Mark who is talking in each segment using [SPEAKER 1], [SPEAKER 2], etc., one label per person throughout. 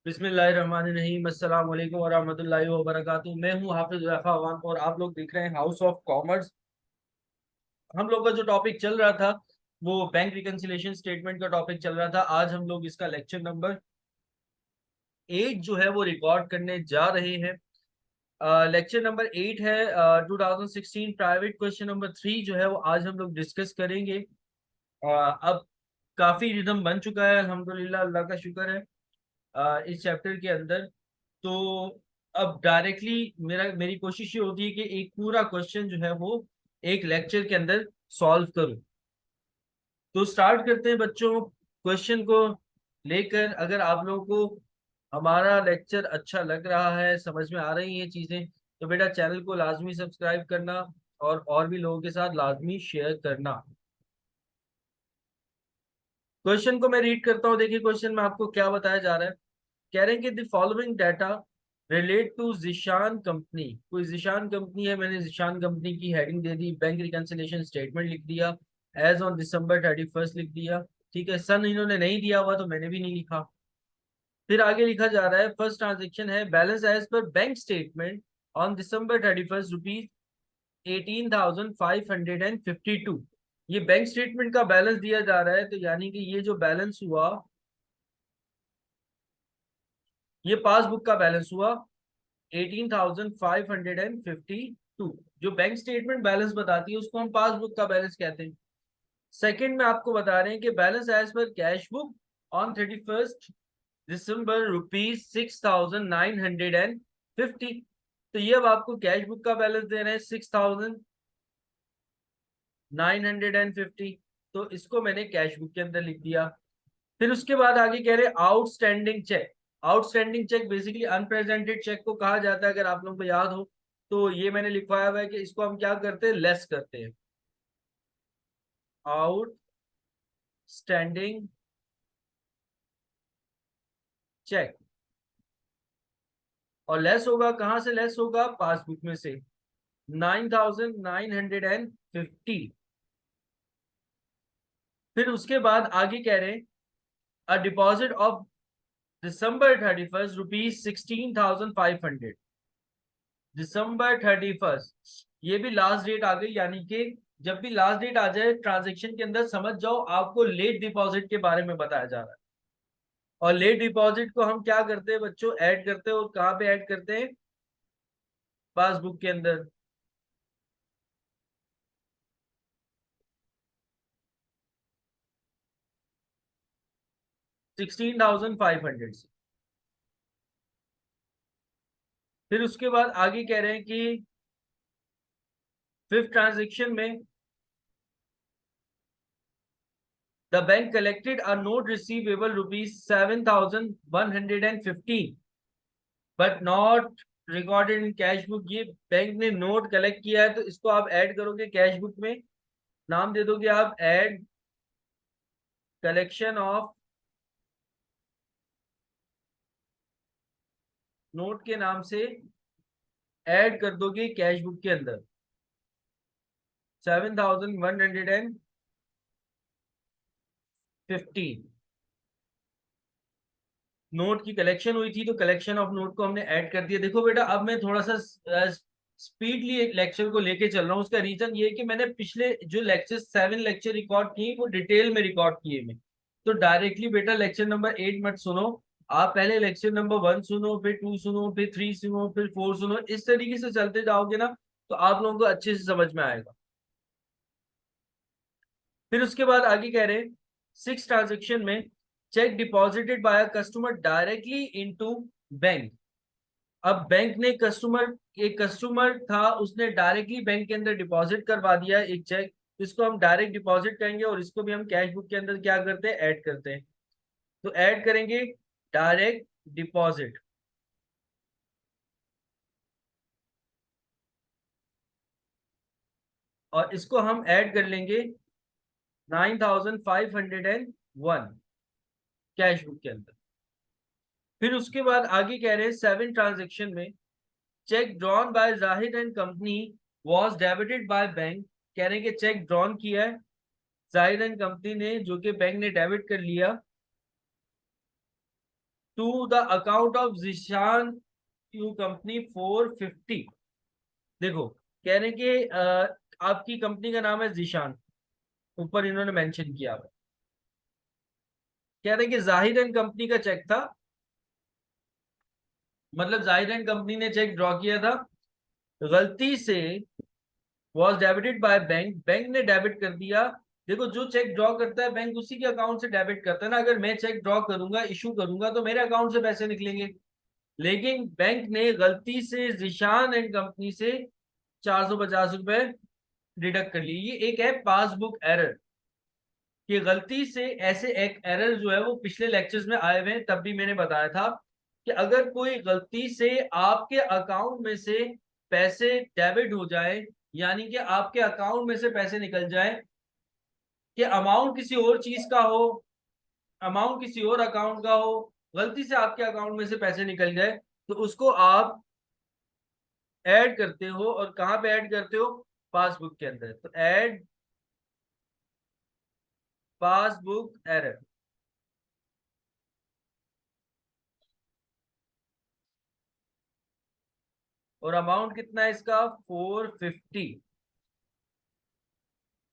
[SPEAKER 1] बिस्मिल्लाहिर्रहमानिर्रहीम अस्सलाम वालेकुम वरहमतुल्लाहि वबरकातुहू। मैं हूं हाफिज रफ़ा अवान और आप लोग देख रहे हैं हाउस ऑफ कॉमर्स। हम लोग का जो टॉपिक चल रहा था वो बैंक रिकंसिलिएशन स्टेटमेंट का टॉपिक चल रहा था। आज हम लोग इसका लेक्चर नंबर 8 जो है वो रिकॉर्ड करने जा रहे हैं। लेक्चर नंबर 8 है 2016 प्राइवेट क्वेश्चन नंबर 3 जो है वो आज हम लोग डिस्कस करेंगे। अब काफी रिदम बन चुका है अल्हम्दुलिल्लाह, अल्लाह का शुक्र है इस चैप्टर के अंदर। तो अब डायरेक्टली मेरी कोशिश ये होती है कि एक पूरा क्वेश्चन जो है वो एक लेक्चर के अंदर सॉल्व करूं। तो स्टार्ट करते हैं बच्चों क्वेश्चन को लेकर। अगर आप लोगों को हमारा लेक्चर अच्छा लग रहा है, समझ में आ रही हैं चीजें, तो बेटा चैनल को लाजमी सब्सक्राइब करना और भी लोगों के साथ लाजमी शेयर करना। क्वेश्चन को मैं रीड करता हूँ। देखिए क्वेश्चन में आपको क्या बताया जा रहा है। कह रहे हैं कि the following data relate to Zeeshan company. कोई जिशान कंपनी है, मैंने जिशान कंपनी की हेडिंग दे दी, बैंक रिकंसिलिएशन स्टेटमेंट लिख दिया, एज ऑन December 31 लिख दिया। ठीक है, सन इन्होंने नहीं दिया हुआ तो मैंने भी नहीं लिखा। फिर आगे लिखा जा रहा है फर्स्ट ट्रांजेक्शन है बैलेंस एज पर बैंक स्टेटमेंट ऑन December 31 ₹18,552। ये बैंक स्टेटमेंट का बैलेंस दिया जा रहा है, तो यानी कि ये जो बैलेंस हुआ ये पासबुक का बैलेंस हुआ 18,552। जो बैंक स्टेटमेंट बैलेंस बताती है उसको हम पासबुक का बैलेंस कहते हैं। सेकंड में आपको बता रहे हैं कि बैलेंस एज पर कैश बुक ऑन 31 दिसंबर ₹6,950। तो ये अब आपको कैश बुक का बैलेंस दे रहे हैं 6,950। तो इसको मैंने कैश बुक के अंदर लिख दिया। फिर उसके बाद आगे कह रहे हैं outstanding cheque. Outstanding cheque basically unpresented cheque को कहा जाता है, अगर आप लोगों को याद हो। तो ये मैंने लिखवाया हुआ है कि इसको हम क्या करते हैं, लेस करते हैं। Outstanding check. और लेस होगा कहां से, लेस होगा पासबुक में से 9,950। फिर उसके बाद आगे कह रहे हैं a deposit of December 31 ₹16,500। December 31 ये भी लास्ट डेट आ गई, यानी कि जब भी लास्ट डेट आ जाए ट्रांजेक्शन के अंदर समझ जाओ आपको लेट डिपॉजिट के बारे में बताया जा रहा है। और लेट डिपॉजिट को हम क्या करते हैं बच्चों, ऐड करते हैं। और कहाँ पे ऐड करते हैं, पासबुक के अंदर। 16,500 से। फिर उसके बाद आगे कह रहे हैं कि फिफ्थ ट्रांजेक्शन में the bank collected a note receivable ₹7,115 but not recorded in cash book. ये बैंक ने नोट कलेक्ट किया है तो इसको आप ऐड करोगे कैश बुक में। नाम दे दोगे आप ऐड कलेक्शन ऑफ नोट के नाम से ऐड कर दोगे कैश बुक के अंदर 7,115। नोट की कलेक्शन हुई थी तो कलेक्शन ऑफ नोट को हमने ऐड कर दिया। देखो बेटा अब मैं थोड़ा सा स्पीडली एक लेक्चर को लेके चल रहा हूँ। उसका रीजन ये है कि मैंने पिछले जो लेक्चर 7 लेक्चर रिकॉर्ड किए वो डिटेल में रिकॉर्ड किए मैं। तो डायरेक्टली बेटा लेक्चर नंबर 8 मत सुनो। आप पहले लेक्चर नंबर 1 सुनो, फिर 2 सुनो, फिर 3 सुनो, फिर 4 सुनो। इस तरीके से चलते जाओगे ना तो आप लोगों को अच्छे से समझ में आएगा। फिर उसके बाद आगे कह रहे हैं सिक्स ट्रांजेक्शन में check deposited by customer directly into bank. अब बैंक ने कस्टमर, एक कस्टमर था उसने डायरेक्टली बैंक के अंदर डिपॉजिट करवा दिया एक चेक। इसको हम डायरेक्ट डिपॉजिट कहेंगे और इसको भी हम कैश बुक के अंदर क्या करते हैं, ऐड करते हैं। तो ऐड करेंगे डायरेक्ट डिपॉजिट और इसको हम ऐड कर लेंगे 9,501 कैश बुक के अंदर। फिर उसके बाद आगे कह रहे हैं सेवन ट्रांजेक्शन में check drawn by Zahid and company was debited by bank. कह रहे हैं कि चेक ड्रॉन किया है जाहिद एंड कंपनी ने, जो कि बैंक ने डेबिट कर लिया to the account of Zeeshan you company 450। देखो, कह रहे हैं कि आपकी कंपनी का नाम है जिशान, ऊपर इन्होंने मेंशन किया हुआ है। कह रहे हैं कि जाहिर एंड कंपनी का चेक था, मतलब जाहिर एंड कंपनी ने चेक ड्रॉ किया था, गलती से was debited by bank, bank ने डेबिट कर दिया। देखो, जो चेक ड्रॉ करता है बैंक उसी के अकाउंट से डेबिट करता है ना। अगर मैं चेक ड्रॉ करूंगा, इशू करूंगा, तो मेरे अकाउंट से पैसे निकलेंगे। लेकिन बैंक ने गलती से जिशान एंड कंपनी से 450 रुपए डिडक्ट कर लिए। ये एक है पासबुक एरर, कि गलती से ऐसे एक एरर जो है वो पिछले लेक्चर्स में आए हुए हैं, तब भी मैंने बताया था कि अगर कोई गलती से आपके अकाउंट में से पैसे डेबिट हो जाए, यानी कि आपके अकाउंट में से पैसे निकल जाए, कि अमाउंट किसी और चीज का हो, अमाउंट किसी और अकाउंट का हो, गलती से आपके अकाउंट में से पैसे निकल जाए, तो उसको आप ऐड करते हो। और कहाँ पे ऐड करते हो? पासबुक के अंदर। तो ऐड पासबुक एरर। और अमाउंट कितना है इसका? 450।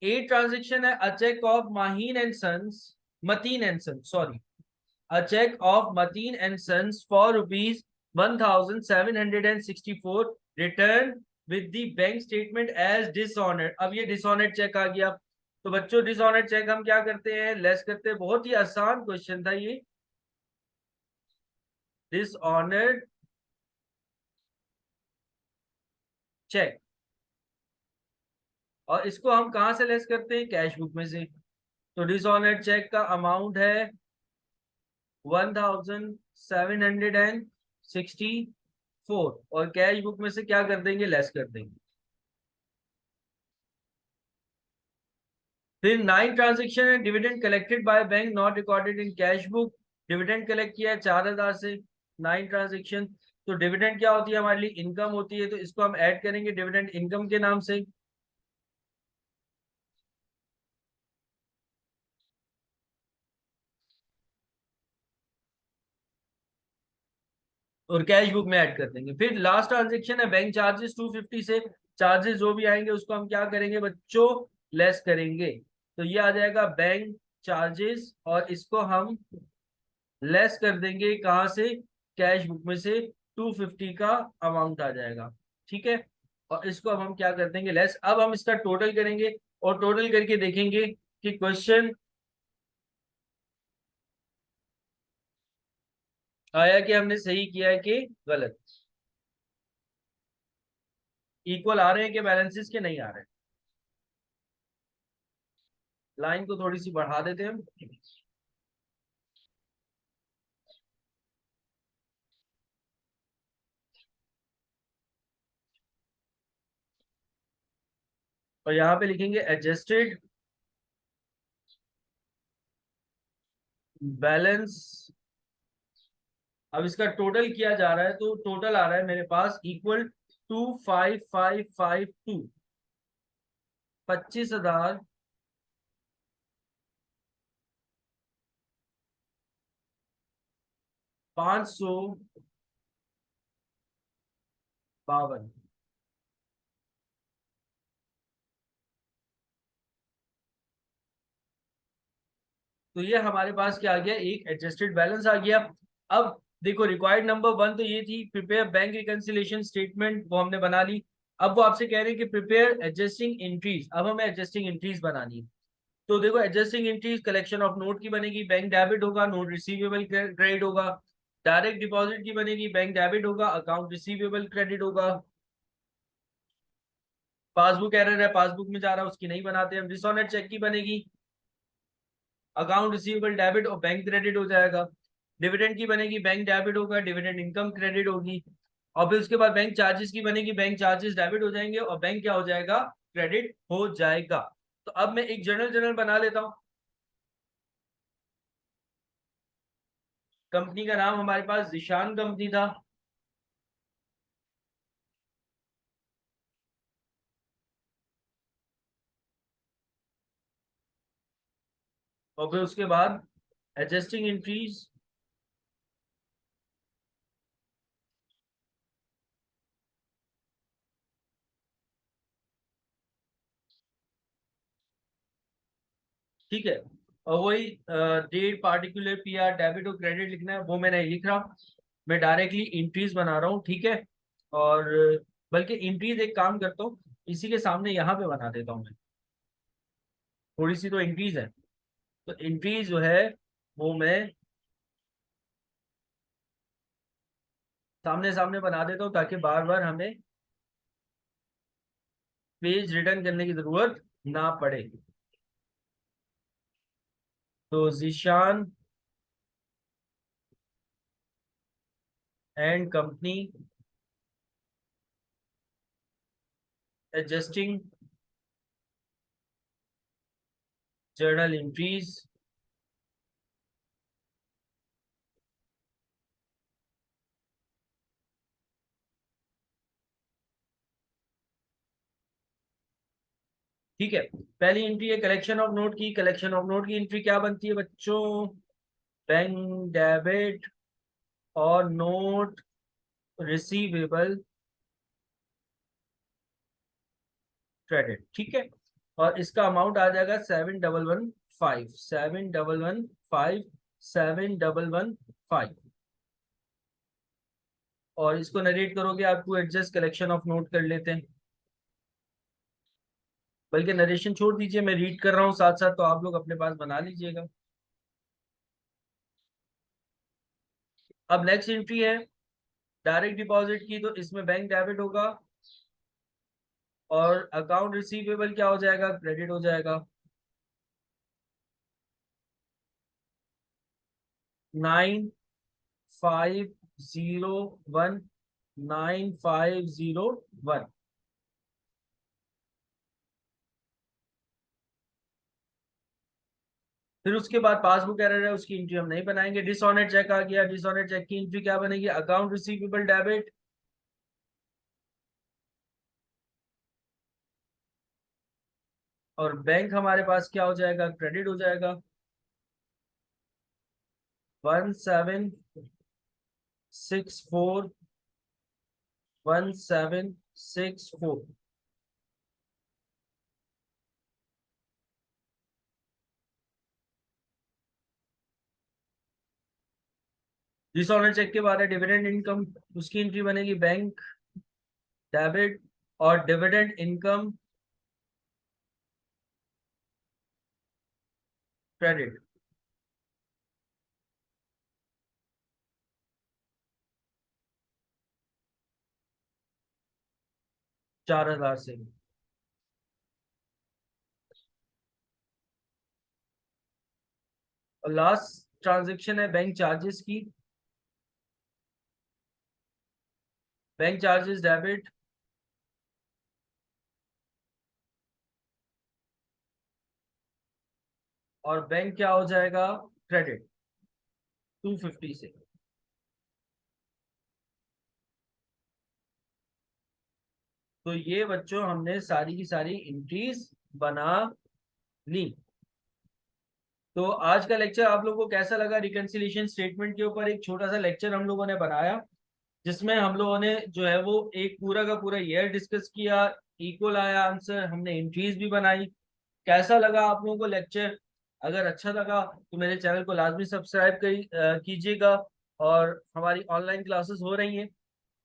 [SPEAKER 1] ए ट्रांजेक्शन है, a cheque of Maheen and sons, Mateen and sons, sorry, a cheque of Mateen and sons for rupees 1764 return with the bank statement as dishonoured. अब ये डिसऑनर्ड चेक आ गया। तो बच्चों, डिसऑनर्ड चेक हम क्या करते हैं? लेस करते हैं। बहुत ही आसान क्वेश्चन था ये, डिसऑनर्ड चेक। और इसको हम कहाँ से लेस करते हैं? कैश बुक में से। तो डिसऑनर्ड चेक का अमाउंट है 1764, और कैश बुक में से क्या कर देंगे? लेस कर देंगे। फिर 9 ट्रांजेक्शन है, dividend collected by bank not recorded in cash book. Dividend collect किया है 4000 से, 9 ट्रांजेक्शन। तो डिविडेंड क्या होती है? हमारे लिए इनकम होती है, तो इसको हम ऐड करेंगे डिविडेंड इनकम के नाम से, और कैश बुक में ऐड कर देंगे। फिर लास्ट ट्रांजेक्शन है बैंक चार्जेस 250 से, चार्जेस जो भी आएंगे उसको हम क्या करेंगे बच्चों? लेस करेंगे। तो ये आ जाएगा बैंक चार्जेस, और इसको हम लेस कर देंगे कहाँ से? कैश बुक में से 250 का अमाउंट आ जाएगा। ठीक है, और इसको अब हम क्या कर देंगे? लेस। अब हम इसका टोटल करेंगे, और टोटल करके देखेंगे कि क्वेश्चन आया कि हमने सही किया है कि गलत, इक्वल आ रहे हैं कि बैलेंसेस के नहीं आ रहे हैं। लाइन को थोड़ी सी बढ़ा देते हैं हम। और यहाँ पे लिखेंगे एडजस्टेड बैलेंस। अब इसका टोटल किया जा रहा है, तो टोटल आ रहा है मेरे पास इक्वल टू 5552, 25,552। तो ये हमारे पास क्या आ गया? एक एडजस्टेड बैलेंस आ गया। अब देखो, रिक्वायर्ड नंबर 1 तो ये थी, प्रिपेयर बैंक रिकंसिलिएशन स्टेटमेंट, वो हमने बना ली। अब वो आपसे कह रहे हैं कि प्रिपेयर एडजस्टिंग एंट्रीज। अब हमें एडजस्टिंग एंट्रीज बनानी है। तो देखो, adjusting entries collection of note की बनेगी, बैंक डेबिट होगा, नोट रिसीवेबल क्रेडिट होगा। डायरेक्ट डिपॉजिट की बनेगी, बैंक डेबिट होगा, अकाउंट रिसीवेबल क्रेडिट होगा। पासबुक एरर है, पासबुक में जा रहा है, उसकी नहीं बनाते हम। डिसऑनर्ड चेक की बनेगी, अकाउंट रिसीवेबल डेबिट और बैंक क्रेडिट हो जाएगा। डिविडेंड की बनेगी, बैंक डेबिट होगा, डिविडेंड इनकम क्रेडिट होगी। और फिर उसके बाद बैंक चार्जेस की बनेगी, बैंक चार्जेस डेबिट हो जाएंगे और बैंक क्या हो जाएगा? क्रेडिट हो जाएगा। तो अब मैं एक जर्नल जर्नल बना लेता हूँ। कंपनी का नाम हमारे पास जिशान कंपनी था, और फिर उसके बाद एडजस्टिंग एंट्रीज ठीक है। और वही डेट, पार्टिकुलर, पीआर, डेबिट और क्रेडिट लिखना है, वो मैं नहीं लिख रहा, मैं डायरेक्टली इंट्रीज बना रहा हूँ। ठीक है। और बल्कि इंट्रीज एक काम करता हूँ, इसी के सामने यहाँ पे बना देता हूँ मैं, थोड़ी सी तो इंट्रीज है, तो इंट्रीज जो है वो मैं सामने सामने बना देता हूँ, ताकि बार बार हमें पेज रिटर्न करने की जरूरत ना पड़े। तो Zeeshan and company adjusting journal entries. ठीक है। पहली एंट्री है कलेक्शन ऑफ नोट की। कलेक्शन ऑफ नोट की एंट्री क्या बनती है बच्चों? बैंक डेबिट और नोट रिसीवेबल क्रेडिट। ठीक है। और इसका अमाउंट आ जाएगा 7115, 7115, 7115। और इसको नरेट करोगे, आपको एडजस्ट कलेक्शन ऑफ नोट कर लेते हैं। बल्कि नरेशन छोड़ दीजिए, मैं रीड कर रहा हूँ साथ साथ, तो आप लोग अपने पास बना लीजिएगा। अब नेक्स्ट एंट्री है डायरेक्ट डिपॉजिट की, तो इसमें बैंक डेबिट होगा और अकाउंट रिसीवेबल क्या हो जाएगा? क्रेडिट हो जाएगा। 9501, 9501। फिर उसके बाद पासबुक एरर है, उसकी एंट्री हम नहीं बनाएंगे। डिसऑनर चेक आ गया, डिसऑनर चेक की एंट्री क्या बनेगी? अकाउंट रिसीवेबल डेबिट और बैंक हमारे पास क्या हो जाएगा? क्रेडिट हो जाएगा। 1764, 1764। डिसऑनर चेक के बाद है डिविडेंड इनकम, उसकी एंट्री बनेगी बैंक डेबिट और डिविडेंड इनकम क्रेडिट। 4000 से। और लास्ट ट्रांजेक्शन है बैंक चार्जेस की। बैंक चार्जेस डेबिट और बैंक क्या हो जाएगा? क्रेडिट 250 से। तो ये बच्चों हमने सारी की सारी एंट्रीज बना ली। तो आज का लेक्चर आप लोगों को कैसा लगा? रिकंसिलिएशन स्टेटमेंट के ऊपर एक छोटा सा लेक्चर हम लोगों ने बनाया, जिसमें हम लोगों ने जो है वो एक पूरा का पूरा ईयर डिस्कस किया, इक्वल आया आंसर, हमने एंट्रीज भी बनाई। कैसा लगा आप लोगों को लेक्चर? अगर अच्छा लगा तो मेरे चैनल को लाजमी सब्सक्राइब कीजिएगा। और हमारी ऑनलाइन क्लासेस हो रही हैं,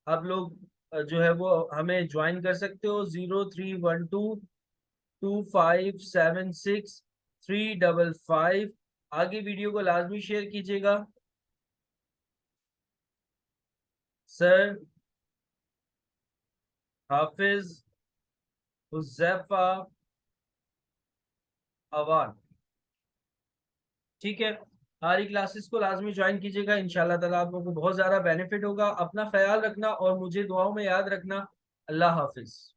[SPEAKER 1] आप लोग जो है वो हमें ज्वाइन कर सकते हो। 03122576 355। आगे वीडियो को लाजमी शेयर कीजिएगा। सर हाफिज हुज़ैफा अवान। ठीक है। हमारी क्लासेस को लाजमी ज्वाइन कीजिएगा, इंशाल्लाह ताला आप लोगों को बहुत ज़्यादा बेनिफिट होगा। अपना ख्याल रखना और मुझे दुआओं में याद रखना। अल्लाह हाफिज।